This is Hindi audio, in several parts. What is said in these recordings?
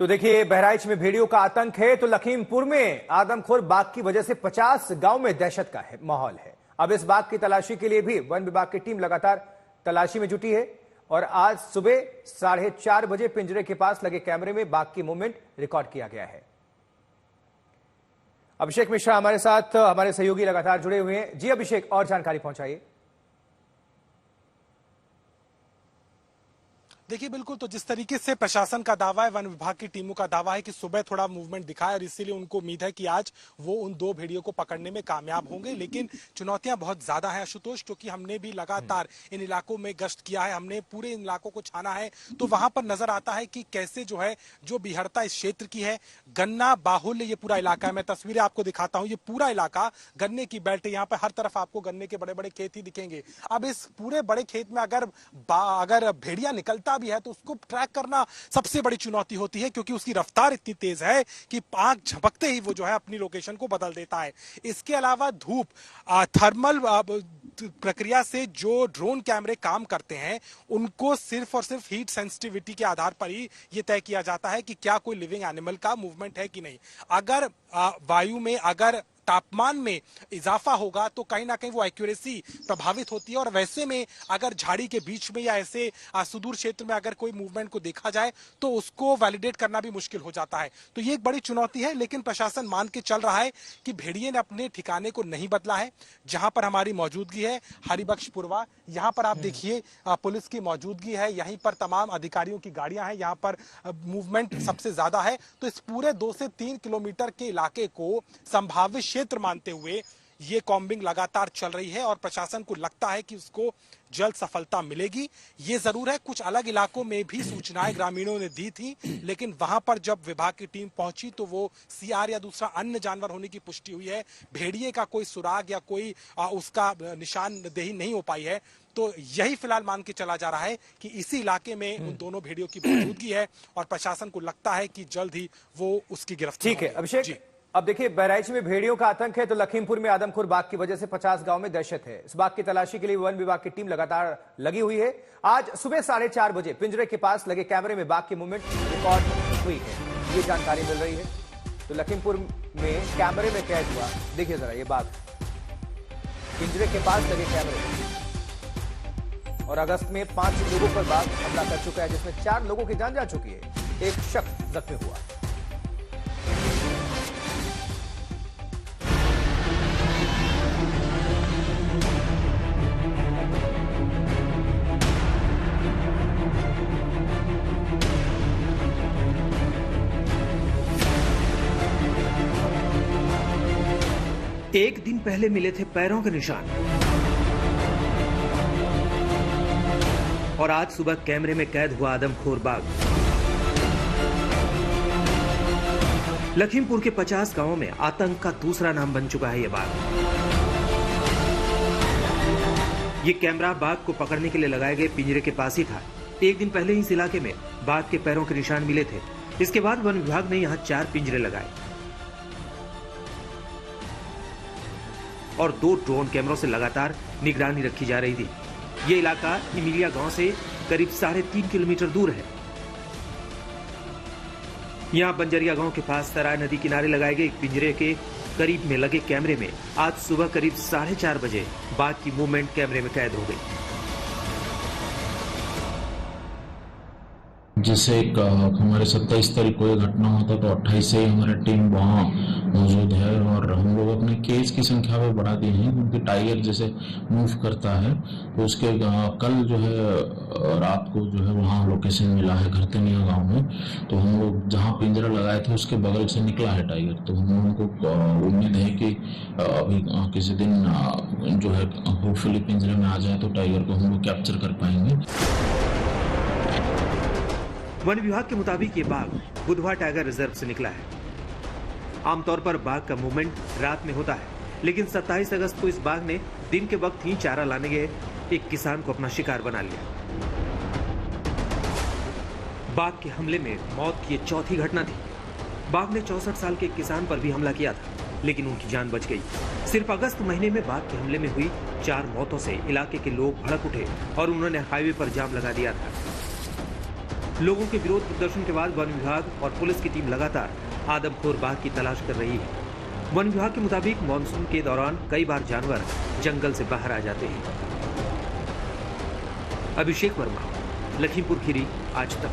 तो देखिए, बहराइच में भेड़ियों का आतंक है तो लखीमपुर में आदमखोर बाघ की वजह से 50 गांव में दहशत का माहौल है। अब इस बाघ की तलाशी के लिए भी वन विभाग की टीम लगातार तलाशी में जुटी है और आज सुबह 4:30 बजे पिंजरे के पास लगे कैमरे में बाघ की मूवमेंट रिकॉर्ड किया गया है। अभिषेक मिश्रा हमारे साथ, हमारे सहयोगी लगातार जुड़े हुए हैं। जी अभिषेक, और जानकारी पहुंचाइए। देखिए, बिल्कुल, तो जिस तरीके से प्रशासन का दावा है, वन विभाग की टीमों का दावा है कि सुबह थोड़ा मूवमेंट दिखा है और इसीलिए उनको उम्मीद है कि आज वो उन 2 भेड़ियों को पकड़ने में कामयाब होंगे। लेकिन चुनौतियां बहुत ज्यादा है आशुतोष, क्योंकि हमने भी लगातार इन इलाकों में गश्त किया है, हमने पूरे इन इलाकों को छाना है, तो वहां पर नजर आता है कि कैसे जो बिहड़ता इस क्षेत्र की है, गन्ना बाहुल्य ये पूरा इलाका है। मैं तस्वीरें आपको दिखाता हूँ, ये पूरा इलाका गन्ने की बेल्ट है। यहाँ पे हर तरफ आपको गन्ने के बड़े बड़े खेत ही दिखेंगे। अब इस पूरे बड़े खेत में अगर भेड़िया निकलता भी है तो उसको ट्रैक करना सबसे बड़ी चुनौती होती है, क्योंकि उसकी रफ्तार इतनी तेज है कि आंख झपकते ही वो अपनी लोकेशन को बदल देता है। इसके अलावा धूप, थर्मल प्रक्रिया से जो ड्रोन कैमरे काम करते हैं उनको सिर्फ और सिर्फ हीट सेंसिटिविटी के आधार पर ही ये तय किया जाता है कि क्या कोई लिविंग एनिमल का मूवमेंट है कि नहीं। अगर वायु में अगर तापमान में इजाफा होगा तो कहीं ना कहीं वो एक्यूरेसी प्रभावित होती है, और वैसे में अगर झाड़ी के बीच में या ऐसे सुदूर क्षेत्र में अगर कोई मूवमेंट को देखा जाए तो उसको वैलिडेट करना भी मुश्किल हो जाता है। तो ये एक बड़ी चुनौती है, लेकिन प्रशासन मान के चल रहा है कि भेड़िए ने अपने ठिकाने को नहीं बदला है। जहां पर हमारी मौजूदगी है हरिबख्शपुरवा, यहाँ पर आप देखिए पुलिस की मौजूदगी है, यहीं पर तमाम अधिकारियों की गाड़ियां हैं, यहाँ पर मूवमेंट सबसे ज्यादा है। तो इस पूरे 2 से 3 किलोमीटर के इलाके को संभावित क्षेत्र मानते हुए ये कॉम्बिंग लगातार चल रही है और प्रशासन को लगता है कि उसको जल्द सफलता मिलेगी। ये जरूर है, कुछ अलग इलाकों में भी सूचनाएं ग्रामीणों ने दी थी, लेकिन वहां पर जब विभाग की टीम पहुंची तो वो सियार या दूसरा अन्य जानवर होने की पुष्टि हुई है। भेड़िए का कोई सुराग या कोई उसका निशानदेही नहीं हो पाई है। तो यही फिलहाल मान के चला जा रहा है कि इसी इलाके में उन दोनों भेड़ियों की मौजूदगी है और प्रशासन को लगता है कि जल्द ही वो उसकी गिरफ्तारी। ठीक है अभिषेक, अब देखिए, बहराइच में भेड़ियों का आतंक है तो लखीमपुर में आदमखोर बाघ की वजह से 50 गांव में दहशत है। इस बाघ की तलाशी के लिए वन विभाग की टीम लगातार लगी हुई है। आज सुबह 4:30 बजे पिंजरे के पास लगे कैमरे में बाघ की मूवमेंट रिकॉर्ड हुई है, ये जानकारी मिल रही है। तो लखीमपुर में कैमरे में कैद हुआ, देखिए जरा ये बाघ पिंजरे के पास लगे कैमरे, और अगस्त में 5 लोगों पर बाघ हमला कर चुका है, जिसमें 4 लोगों की जान जा चुकी है, एक शख्स जख्मी हुआ। एक दिन पहले मिले थे पैरों के निशान और आज सुबह कैमरे में कैद हुआ आदमखोर बाघ। लखीमपुर के 50 गांवों में आतंक का दूसरा नाम बन चुका है ये बाघ। ये कैमरा बाघ को पकड़ने के लिए लगाए गए पिंजरे के पास ही था। एक दिन पहले इस इलाके में बाघ के पैरों के निशान मिले थे। इसके बाद वन विभाग ने यहाँ 4 पिंजरे लगाए और 2 ड्रोन कैमरों से लगातार निगरानी रखी जा रही थी। ये इलाका इमिलिया गांव से करीब 3.5 किलोमीटर दूर है। यहाँ बंजरिया गांव के पास तराई नदी किनारे लगाए गए एक पिंजरे के करीब में लगे कैमरे में आज सुबह करीब 4:30 बजे बाघ की मूवमेंट कैमरे में कैद हो गई। जैसे एक हमारे 27 तारीख को ये घटना होता तो 28 से ही हमारी टीम वहाँ मौजूद है और हम लोग अपने केस की संख्या में बढ़ा दी है, क्योंकि टाइगर जैसे मूव करता है तो उसके कल जो है रात को जो है वहाँ लोकेशन मिला है घरतनिया गांव में। तो हम लोग जहाँ पिंजरा लगाए थे उसके बगल से निकला है टाइगर। तो हम लोगों को उम्मीद है कि अभी किसी दिन जो है होपफुली पिंजरे में आ जाए तो टाइगर को हम लोग कैप्चर कर पाएंगे। वन विभाग के मुताबिक ये बाघ बुधवा टाइगर रिजर्व से निकला है। आमतौर पर बाघ का मूवमेंट रात में होता है, लेकिन 27 अगस्त को इस बाघ ने दिन के वक्त ही चारा लाने गए एक किसान को अपना शिकार बना लिया। बाघ के हमले में मौत की 4थी घटना थी। बाघ ने 64 साल के एक किसान पर भी हमला किया था, लेकिन उनकी जान बच गई। सिर्फ अगस्त महीने में बाघ के हमले में हुई 4 मौतों से इलाके के लोग भड़क उठे और उन्होंने हाईवे पर जाम लगा दिया था। लोगों के विरोध प्रदर्शन के बाद वन विभाग और पुलिस की टीम लगातार आदमखोर बाघ की तलाश कर रही है। वन विभाग के मुताबिक मानसून के दौरान कई बार जानवर जंगल से बाहर आ जाते हैं। अभिषेक वर्मा, लखीमपुर खीरी, आज तक।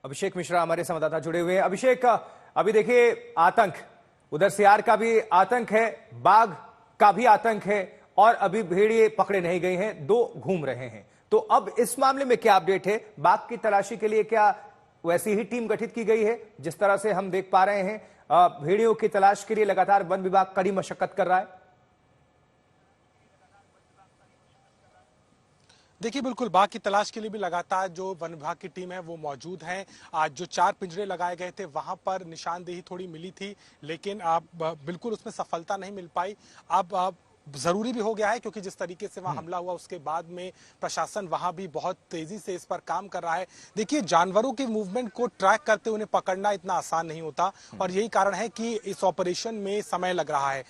अभिषेक मिश्रा हमारे संवाददाता जुड़े हुए हैं। अभिषेक, अभी देखिए आतंक, उधर सियार का भी आतंक है, बाघ का भी आतंक है और अभी भेड़िए पकड़े नहीं गए हैं, 2 घूम रहे हैं। तो अब इस मामले में क्या अपडेट है? बाघ की तलाशी के लिए क्या वैसी ही टीम गठित की गई है जिस तरह से हम देख पा रहे हैं? भेड़ियों की तलाश के लिए लगातार वन विभाग कड़ी मशक्कत कर रहा है। देखिए, बिल्कुल बाघ की तलाश के लिए भी लगातार जो वन विभाग की टीम है वो मौजूद है। आज जो 4 पिंजरे लगाए गए थे वहां पर निशानदेही थोड़ी मिली थी, लेकिन अब बिल्कुल उसमें सफलता नहीं मिल पाई। अब जरूरी भी हो गया है क्योंकि जिस तरीके से वहां हमला हुआ उसके बाद में प्रशासन वहां भी बहुत तेजी से इस पर काम कर रहा है। देखिए, जानवरों के मूवमेंट को ट्रैक करते उन्हें पकड़ना इतना आसान नहीं होता और यही कारण है कि इस ऑपरेशन में समय लग रहा है।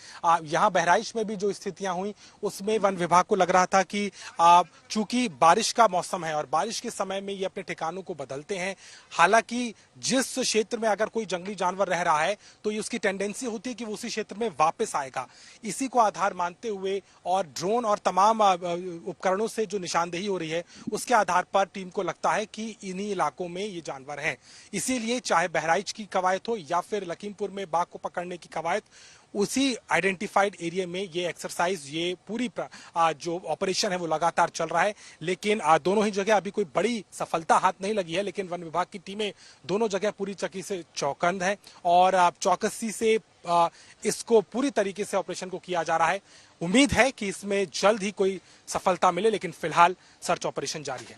यहाँ बहराइच में भी जो स्थितियां हुई उसमें वन विभाग को लग रहा था कि चूंकि बारिश का मौसम है और बारिश के समय में ये अपने ठिकानों को बदलते हैं। हालांकि जिस क्षेत्र में अगर कोई जंगली जानवर रह रहा है तो ये उसकी टेंडेंसी होती है कि वो उसी क्षेत्र में वापस आएगा। इसी को आधार मानते हुए और ड्रोन और तमाम उपकरणों से जो निशानदेही हो रही है उसके आधार पर टीम को लगता है कि इन्हीं इलाकों में ये जानवर हैं। इसीलिए चाहे बहराइच की कवायद हो या फिर लखीमपुर में बाघ को पकड़ने की कवायद, उसी आइडेंटिफाइड एरिया में ये एक्सरसाइज, ये पूरी जो ऑपरेशन है वो लगातार चल रहा है। लेकिन दोनों ही जगह अभी कोई बड़ी सफलता हाथ नहीं लगी है, लेकिन वन विभाग की टीमें दोनों जगह पूरी चौकसी से चौकन्द है और चौकसी से इसको पूरी तरीके से ऑपरेशन को किया जा रहा है। उम्मीद है कि इसमें जल्द ही कोई सफलता मिले, लेकिन फिलहाल सर्च ऑपरेशन जारी है।